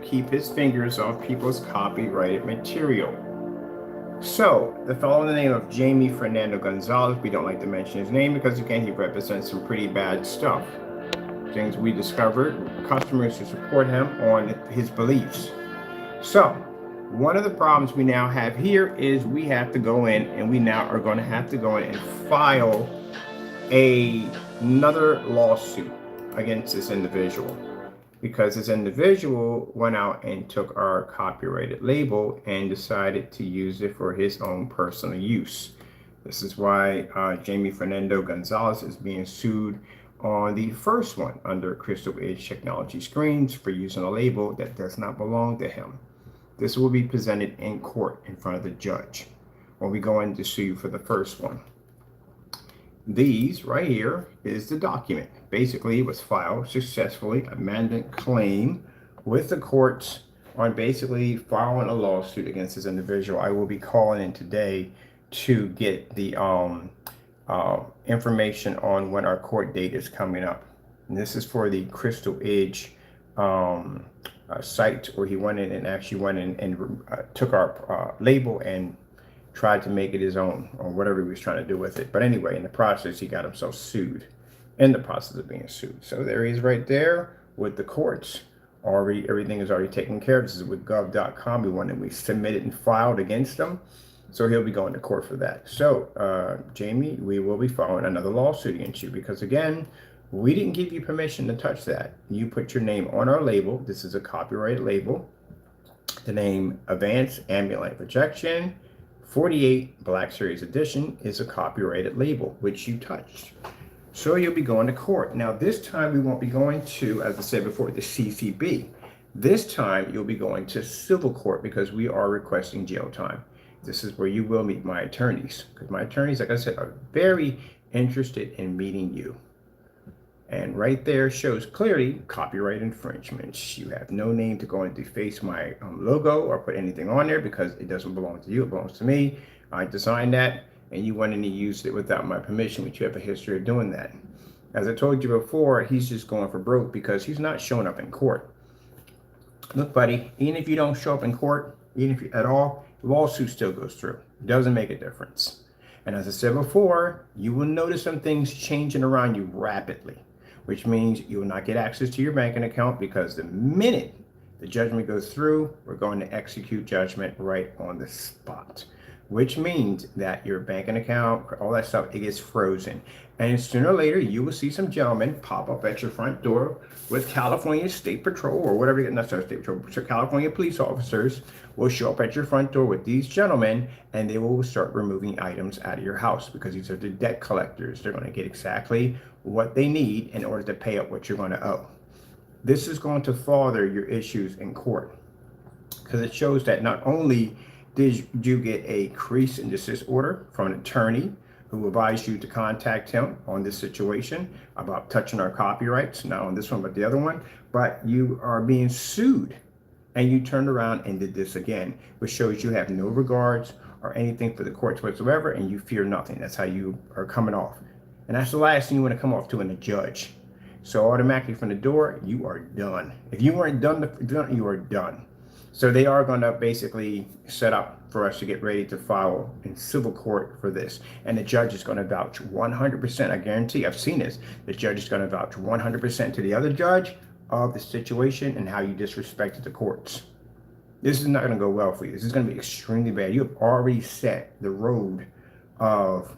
keep his fingers off people's copyrighted material. So, the fellow in the name of Jaime Fernando Gonzalez, we don't like to mention his name because, again, he represents some pretty bad stuff. Things we discovered, customers who support him on his beliefs. So, one of the problems we now have here is we have to go in, and we now are going to have to go in and file another lawsuit against this individual, because this individual went out and took our copyrighted label and decided to use it for his own personal use. This is why Jaime Fernando Gonzalez is being sued on the first one under Crystal Edge Technology Screens for using a label that does not belong to him. This will be presented in court in front of the judge when we go in to sue you for the first one. These right here is the document. Basically, it was filed successfully, amendment claim with the courts on basically filing a lawsuit against this individual. I will be calling in today to get the information on when our court date is coming up. And this is for the Crystal Edge site, where he went in and actually went in and took our label and tried to make it his own, or whatever he was trying to do with it. But anyway, in the process, he got himself sued in the process of being sued. So there he is right there with the courts. Already, everything is already taken care of. This is with gov.com. We submitted and filed against him. So he'll be going to court for that. So, Jaime, we will be filing another lawsuit against you because, again, we didn't give you permission to touch that. You put your name on our label. This is a copyrighted label. The name Advanced Ambient Projection 48 Black Series Edition is a copyrighted label, which you touched. So you'll be going to court. Now, this time we won't be going to, as I said before, the CCB. This time you'll be going to civil court because we are requesting jail time. This is where you will meet my attorneys, because my attorneys, like I said, are very interested in meeting you. And right there shows clearly copyright infringements. You have no name to go and deface my logo or put anything on there because it doesn't belong to you. It belongs to me. I designed that, and you went in and used it without my permission, which you have a history of doing that. As I told you before, he's just going for broke because he's not showing up in court. Look, buddy, even if you don't show up in court, even if you at all, the lawsuit still goes through. It doesn't make a difference. And as I said before, you will notice some things changing around you rapidly, which means you will not get access to your banking account because the minute the judgment goes through, we're going to execute judgment right on the spot, which means that your banking account, all that stuff, it gets frozen. And sooner or later, you will see some gentlemen pop up at your front door with California State Patrol or whatever, not State Patrol, so California police officers will show up at your front door with these gentlemen, and they will start removing items out of your house because these are the debt collectors. They're going to get exactly what they need in order to pay up what you're going to owe. This is going to further your issues in court because it shows that not only did you get a cease and desist order from an attorney who advised you to contact him on this situation about touching our copyrights, not on this one, but the other one, but you are being sued and you turned around and did this again, which shows you have no regards or anything for the courts whatsoever, and you fear nothing. That's how you are coming off. And that's the last thing you want to come off to in a judge. So automatically from the door, you are done. If you weren't done, you are done. So they are going to basically set up for us to get ready to file in civil court for this. And the judge is going to vouch 100%. I guarantee, I've seen this. The judge is going to vouch 100% to the other judge of the situation and how you disrespected the courts. This is not going to go well for you. This is going to be extremely bad. You have already set the road of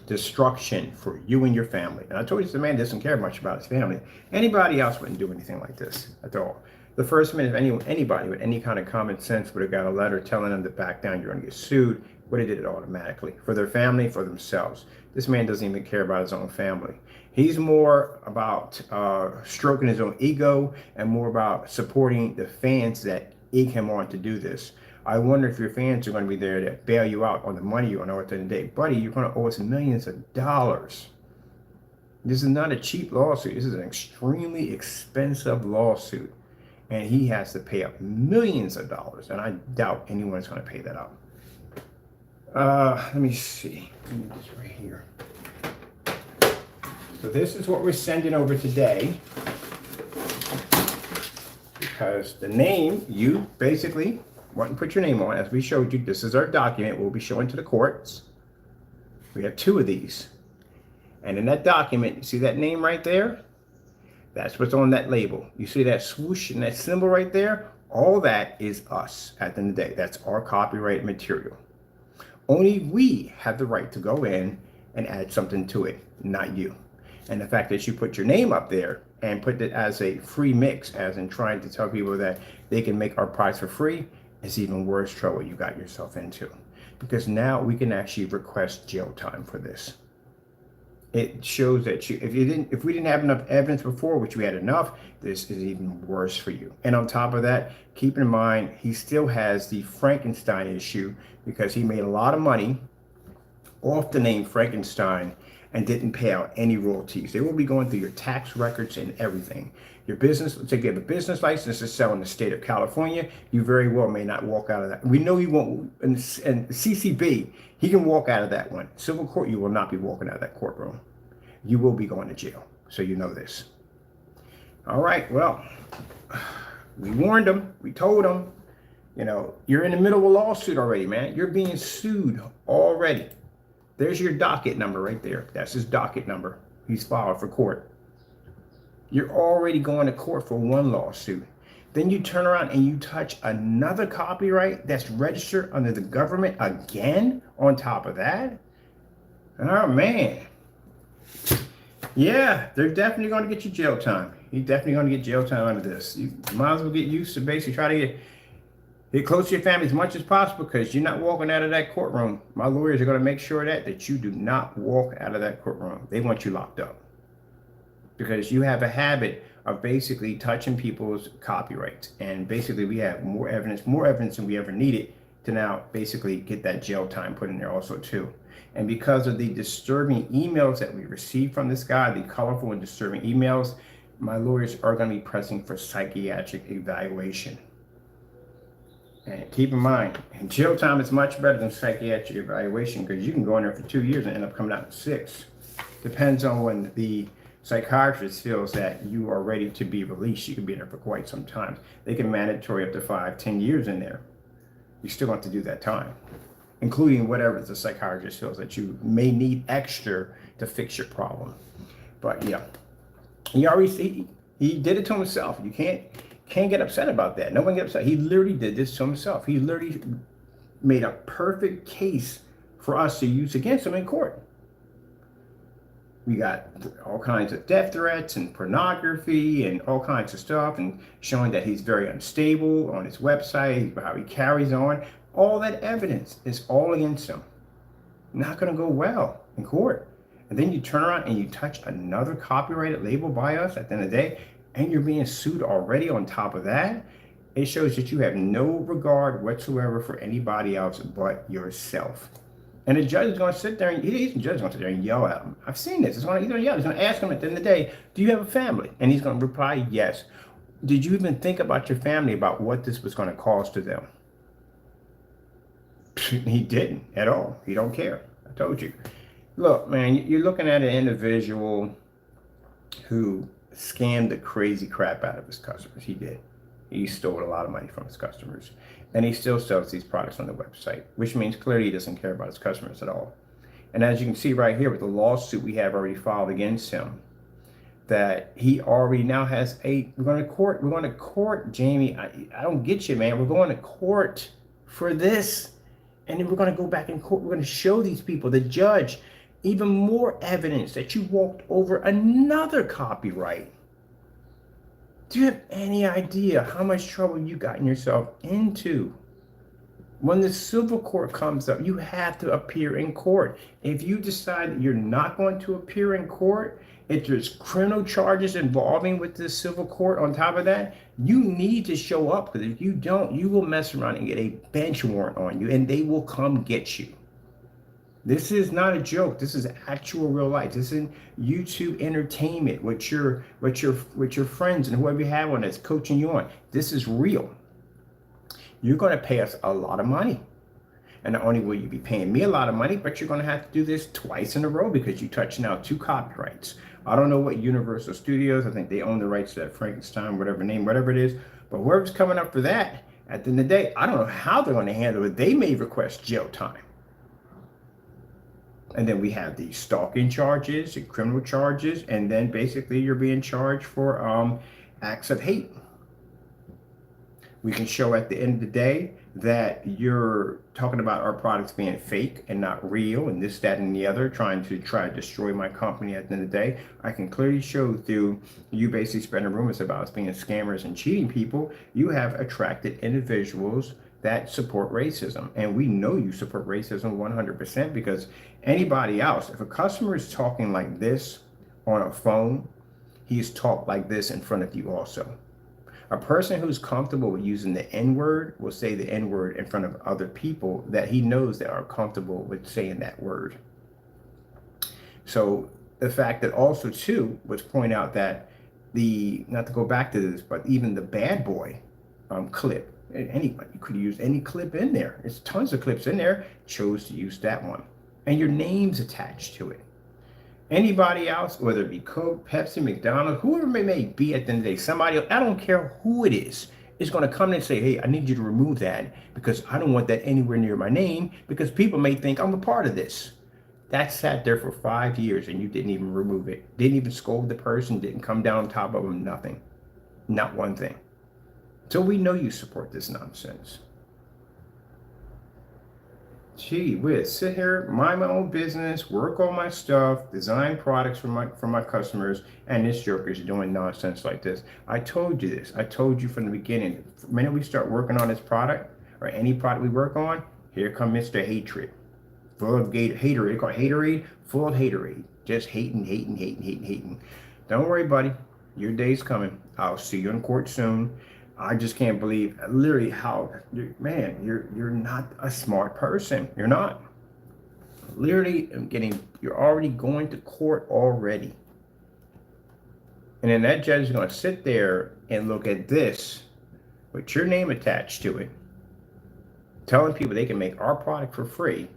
destruction for you and your family. And I told you the man doesn't care much about his family. Anybody else wouldn't do anything like this at all. The first minute, if anybody with any kind of common sense would have got a letter telling them to back down, you're going to get sued, would have did it automatically for their family, for themselves. This man doesn't even care about his own family. He's more about stroking his own ego and more about supporting the fans that egg him on to do this. I wonder if your fans are going to be there to bail you out on the money you owe at the end of the day. Buddy, you're going to owe us millions of dollars. This is not a cheap lawsuit. This is an extremely expensive lawsuit. And he has to pay up millions of dollars. And I doubt anyone's going to pay that up. Let me see. Let me just right here. So this is what we're sending over today. Because the name, you basically want to put your name on. As we showed you, this is our document we'll be showing to the courts. We have 2 of these. And in that document, you see that name right there? That's what's on that label. You see that swoosh and that symbol right there? All that is us at the end of the day. That's our copyrighted material. Only we have the right to go in and add something to it, not you. And the fact that you put your name up there and put it as a free mix, as in trying to tell people that they can make our products for free, is even worse trouble you got yourself into. Because now we can actually request jail time for this. It shows that if we didn't have enough evidence before, which we had enough, this is even worse for you. And on top of that, keep in mind, he still has the Frankenstein issue because he made a lot of money off the name Frankenstein and didn't pay out any royalties. They will be going through your tax records and everything. Your business, let's say you have a business license to sell in the state of California, you very well may not walk out of that. We know you won't, and CCB, he can walk out of that one. Civil court, you will not be walking out of that courtroom. You will be going to jail, so you know this. All right, well, we warned him, we told him, you know, you're in the middle of a lawsuit already, man. You're being sued already. There's your docket number right there. That's his docket number. He's filed for court. You're already going to court for one lawsuit. Then you turn around and you touch another copyright that's registered under the government again on top of that. Oh, man. Yeah, they're definitely going to get you jail time. You're definitely going to get jail time under this. You might as well get used to basically try to get close to your family as much as possible because you're not walking out of that courtroom. My lawyers are going to make sure that you do not walk out of that courtroom. They want you locked up because you have a habit of basically touching people's copyrights. And basically we have more evidence than we ever needed to now basically get that jail time put in there also too. And because of the disturbing emails that we received from this guy, the colorful and disturbing emails, my lawyers are going to be pressing for psychiatric evaluation. And keep in mind, jail time is much better than psychiatric evaluation because you can go in there for 2 years and end up coming out in 6. Depends on when the psychiatrist feels that you are ready to be released. You can be in there for quite some time. They can mandatory up to 5-10 years in there. You still have to do that time, including whatever the psychiatrist feels that you may need extra to fix your problem. But yeah, he did it to himself. You can't get upset about that. No one get upset. He literally did this to himself. He literally made a perfect case for us to use against him in court. We got all kinds of death threats and pornography and all kinds of stuff and showing that he's very unstable on his website, how he carries on. All that evidence is all against him. Not going to go well in court. And then you turn around and you touch another copyrighted label by us at the end of the day, and you're being sued already on top of that. It shows that you have no regard whatsoever for anybody else but yourself. And the judge is going to sit there and he's going to sit there and yell at him. I've seen this. He's going to yell. He's going to ask him at the end of the day, do you have a family? And he's going to reply, yes. Did you even think about your family, about what this was going to cause to them? He didn't at all. He don't care. I told you. Look, man, you're looking at an individual who scammed the crazy crap out of his customers. He did. He stole a lot of money from his customers. And he still sells these products on the website, which means clearly he doesn't care about his customers at all. And as you can see right here with the lawsuit we have already filed against him, that he already now has we're going to court, Jamie. I don't get you, man. We're going to court for this. And then we're going to go back in court. We're going to show these people, the judge, even more evidence that you walked over another copyright. Do you have any idea how much trouble you gotten yourself into? When the civil court comes up, you have to appear in court. If you decide that you're not going to appear in court, if there's criminal charges involving with the civil court on top of that, you need to show up, because if you don't, you will mess around and get a bench warrant on you and they will come get you. This is not a joke. This is actual real life. This is YouTube entertainment with your friends and whoever you have on that's coaching you on. This is real. You're going to pay us a lot of money. And not only will you be paying me a lot of money, but you're going to have to do this twice in a row because you touch now 2 copyrights. I don't know what Universal Studios, I think they own the rights to that Frankenstein, whatever it is. But whoever's coming up for that, at the end of the day, I don't know how they're going to handle it. They may request jail time. And then we have the stalking charges, the criminal charges, and then basically you're being charged for acts of hate. We can show at the end of the day that you're talking about our products being fake and not real, and this, that, and the other, trying to destroy my company at the end of the day. I can clearly show through you basically spreading rumors about us being scammers and cheating people, you have attracted individuals that support racism. And we know you support racism 100%, because anybody else, if a customer is talking like this on a phone, he's talked like this in front of you also. A person who's comfortable with using the N-word will say the N-word in front of other people that he knows that are comfortable with saying that word. So the fact that also too was point out that not to go back to this, but even the bad boy clip, anybody, you could use any clip in there. There's tons of clips in there, chose to use that one. And your name's attached to it. Anybody else, whether it be Coke, Pepsi, McDonald's, whoever it may be at the end of the day, somebody else, I don't care who it is going to come in and say, hey, I need you to remove that because I don't want that anywhere near my name, because people may think I'm a part of this. That sat there for 5 years and you didn't even remove it. Didn't even scold the person, didn't come down on top of them, nothing. Not one thing. So we know you support this nonsense. Gee whiz, sit here, mind my own business, work on my stuff, design products for my customers, and this joker's doing nonsense like this. I told you this. I told you from the beginning. The minute we start working on this product, or any product we work on, here comes Mr. Hatred. Full of haterade. They call it haterade, full of haterade. Just hating. Don't worry, buddy. Your day's coming. I'll see you in court soon. I just can't believe literally how, man, you're not a smart person. You're not. Literally you're already going to court already. And then that judge is going to sit there and look at this with your name attached to it, telling people they can make our product for free,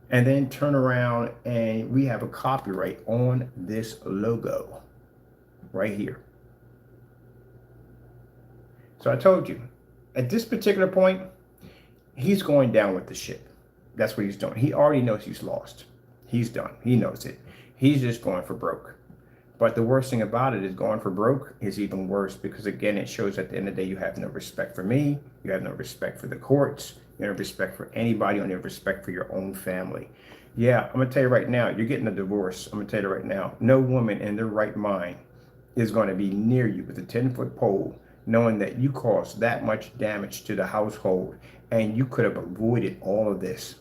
and then turn around and we have a copyright on this logo right here. So I told you, at this particular point, he's going down with the ship. That's what he's doing. He already knows he's lost. He's done. He knows it. He's just going for broke. But the worst thing about it is going for broke is even worse, because again, it shows at the end of the day, you have no respect for me. You have no respect for the courts. You have no respect for anybody. You have no respect for your own family. Yeah, I'm going to tell you right now, you're getting a divorce. I'm going to tell you right now, no woman in their right mind is going to be near you with a 10-foot pole, knowing that you caused that much damage to the household and you could have avoided all of this.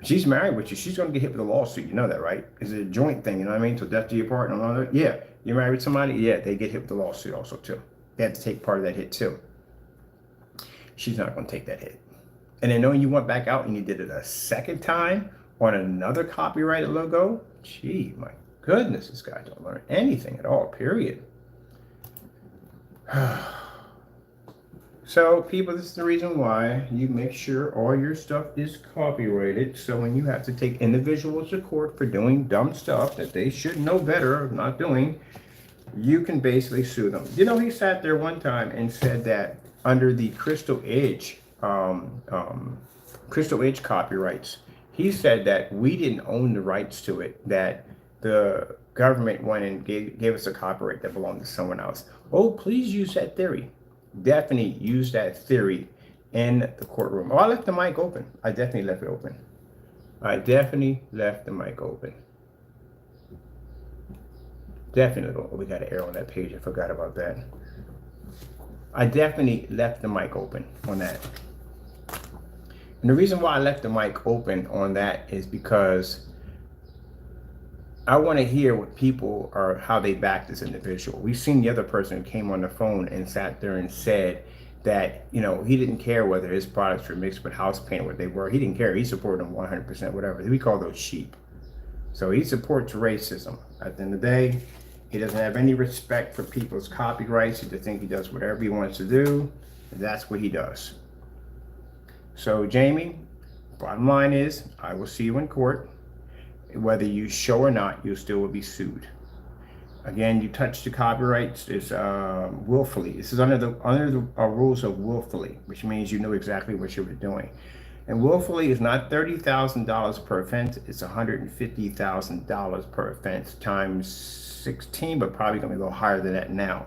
She's married with you. She's going to get hit with a lawsuit. You know that, right? It's a joint thing, you know what I mean? So death to your partner and all that. Yeah, you're married with somebody. Yeah, they get hit with a lawsuit also too. They have to take part of that hit too. She's not going to take that hit. And then knowing you went back out and you did it a second time on another copyrighted logo. Gee, my goodness, this guy don't learn anything at all, period. So people, this is the reason why you make sure all your stuff is copyrighted. So when you have to take individuals to court for doing dumb stuff that they should know better of not doing, you can basically sue them. You know, he sat there one time and said that under the Crystal Edge copyrights, he said that we didn't own the rights to it, that the government went and gave us a copyright that belonged to someone else. Oh, please use that theory. Definitely use that theory in the courtroom. Oh, I left the mic open. I definitely left it open. I definitely left the mic open. Definitely. Oh, we got an error on that page. I forgot about that. I definitely left the mic open on that. And the reason why I left the mic open on that is because I want to hear what people are, how they back this individual. We've seen the other person who came on the phone and sat there and said that, you know, he didn't care whether his products were mixed with house paint or what they were. He didn't care. He supported them 100%, whatever. We call those sheep. So he supports racism. At the end of the day, he doesn't have any respect for people's copyrights. He just thinks he does whatever he wants to do. And that's what he does. So Jamie, bottom line is, I will see you in court. Whether you show or not, you still will be sued. Again, you touch the copyrights, it's willfully. This is under the rules of willfully, which means you know exactly what you were doing. And willfully is not $30,000 per offense, it's $150,000 per offense times 16, but probably going to go higher than that now.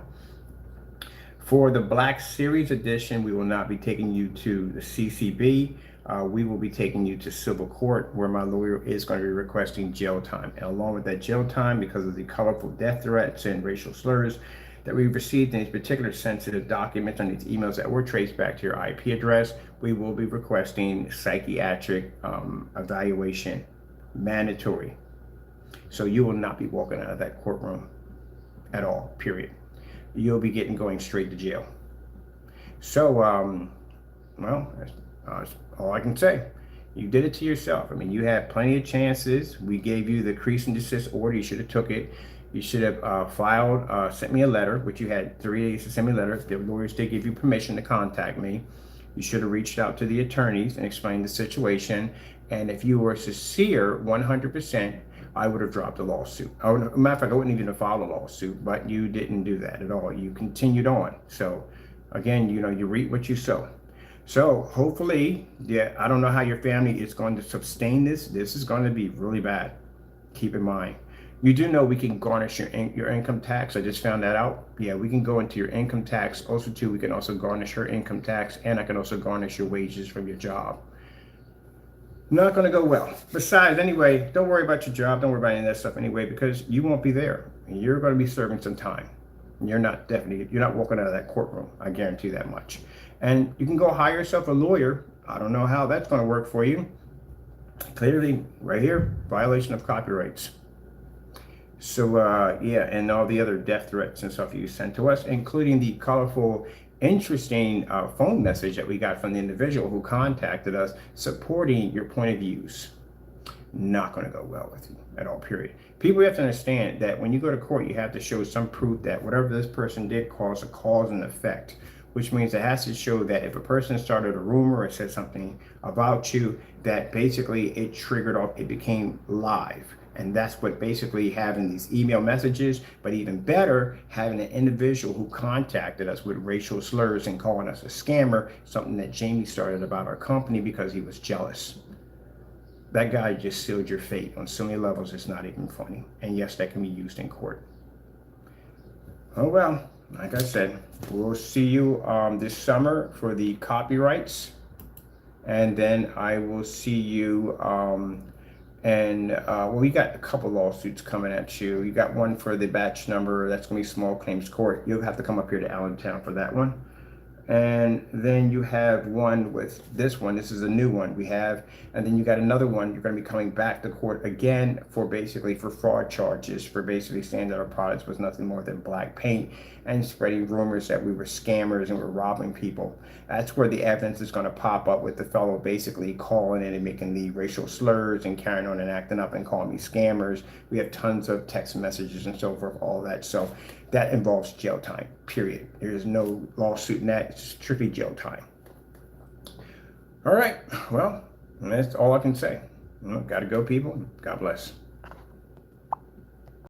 For the Black Series edition, we will not be taking you to the CCB. We will be taking you to civil court, where my lawyer is going to be requesting jail time. And along with that jail time, because of the colorful death threats and racial slurs that we've received in these particular sensitive documents on these emails that were traced back to your IP address, we will be requesting psychiatric evaluation, mandatory. So you will not be walking out of that courtroom at all, period. You'll be going straight to jail. So, well, that's all I can say. You did it to yourself. I mean, you had plenty of chances. We gave you the cease and desist order. You should have took it. You should have sent me a letter, which you had 3 days to send me a letter. The lawyers did give you permission to contact me. You should have reached out to the attorneys and explained the situation. And if you were sincere 100%, I would have dropped the lawsuit. Matter of fact, I wouldn't even have filed a lawsuit, but you didn't do that at all. You continued on. So again, you know, you reap what you sow. So hopefully, yeah, I don't know how your family is going to sustain this. This is going to be really bad. Keep in mind. You do know we can garnish your income tax. I just found that out. Yeah, we can go into your income tax. Also, too, we can also garnish your income tax, and I can also garnish your wages from your job. Not going to go well. Besides, anyway, don't worry about your job. Don't worry about any of that stuff anyway, because you won't be there. You're going to be serving some time. You're not walking out of that courtroom. I guarantee that much. And you can go hire yourself a lawyer. I don't know how that's going to work for you. Clearly, right here, violation of copyrights. So, yeah, and all the other death threats and stuff you sent to us, including the colorful, interesting phone message that we got from the individual who contacted us supporting your point of views. Not going to go well with you at all, period. People have to understand that when you go to court, you have to show some proof that whatever this person did caused a cause and effect, which means it has to show that if a person started a rumor or said something about you, that basically it triggered off, it became live. And that's what basically having these email messages, but even better, having an individual who contacted us with racial slurs and calling us a scammer, something that Jamie started about our company because he was jealous. That guy just sealed your fate on so many levels, it's not even funny. And yes, that can be used in court. Oh, well, like I said, we'll see you this summer for the copyrights. And then I will see you, well, we got a couple lawsuits coming at you. You got one for the batch number, that's going to be small claims court. You'll have to come up here to Allentown for that one. And then you have one with this one. This is a new one we have. And then you got another one. You're going to be coming back to court again for fraud charges, for basically saying that our products was nothing more than black paint and spreading rumors that we were scammers and were robbing people. That's where the evidence is going to pop up, with the fellow basically calling in and making the racial slurs and carrying on and acting up and calling me scammers. We have tons of text messages and so forth, all that. So that involves jail time, period. There is no lawsuit in that. It's strictly jail time. All right. Well, that's all I can say. Got to go, people. God bless.